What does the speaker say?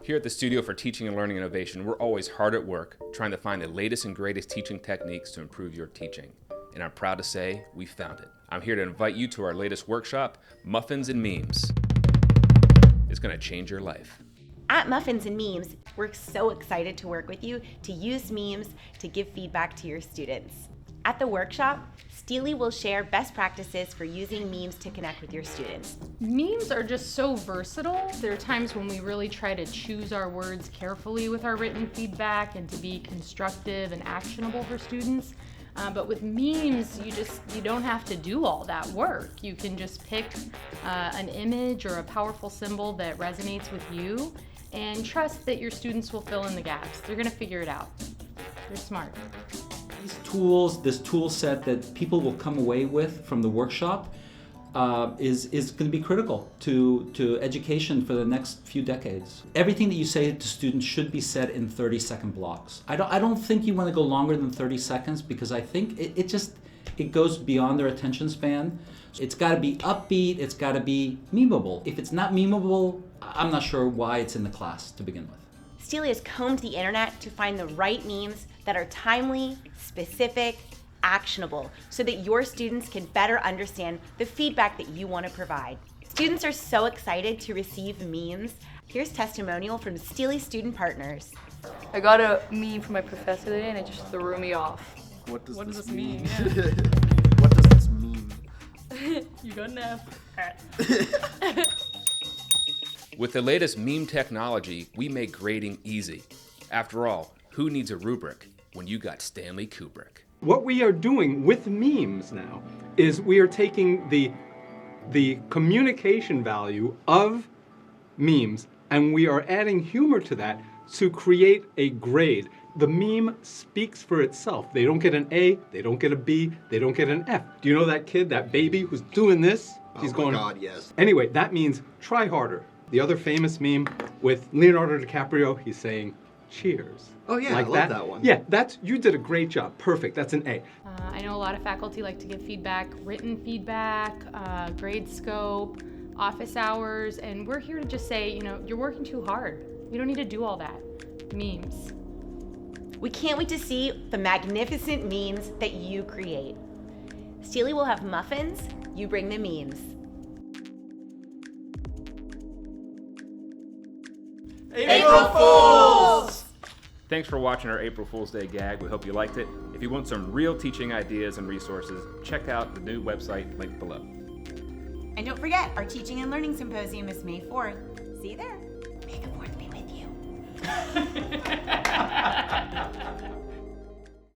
Here at the Studio for Teaching and Learning Innovation, we're always hard at work trying to find the latest and greatest teaching techniques to improve your teaching. And I'm proud to say we found it. I'm here to invite you to our latest workshop, Muffins and Memes. It's going to change your life. At Muffins and Memes, we're so excited to work with you to use memes to give feedback to your students. At the workshop, STLI will share best practices for using memes to connect with your students. Memes are just so versatile. There are times when we really try to choose our words carefully with our written feedback and to be constructive and actionable for students. But with memes, you don't have to do all that work. You can just pick an image or a powerful symbol that resonates with you and trust that your students will fill in the gaps. They're gonna figure it out. They're smart. These tools, this tool set that people will come away with from the workshop is going to be critical to education for the next few decades. Everything that you say to students should be said in 30-second blocks. I don't think you want to go longer than 30 seconds because I think it goes beyond their attention span. It's got to be upbeat, it's got to be memeable. If it's not memeable, I'm not sure why it's in the class to begin with. STLI has combed the internet to find the right memes that are timely, specific, actionable, so that your students can better understand the feedback that you want to provide. Students are so excited to receive memes. Here's testimonial from STLI student partners. I got a meme from my professor today and it just threw me off. What does this mean? Yeah. What does this mean? You got an F. With the latest meme technology, we make grading easy. After all, who needs a rubric when you got Stanley Kubrick? What we are doing with memes now is we are taking the communication value of memes and we are adding humor to that to create a grade. The meme speaks for itself. They don't get an A, they don't get a B, they don't get an F. Do you know that kid, that baby who's doing this? He's going, oh my God, yes. Anyway, that means try harder. The other famous meme with Leonardo DiCaprio, he's saying, cheers. Oh yeah, like I love that one. Yeah, you did a great job. Perfect, that's an A. I know a lot of faculty like to give feedback, written feedback, grade scope, office hours, and we're here to just say, you're working too hard. You don't need to do all that. Memes. We can't wait to see the magnificent memes that you create. STLI will have muffins, you bring the memes. April Fools! Thanks for watching our April Fool's Day gag. We hope you liked it. If you want some real teaching ideas and resources, check out the new website linked below. And don't forget, our Teaching and Learning Symposium is May 4th. See you there. May the 4th be with you.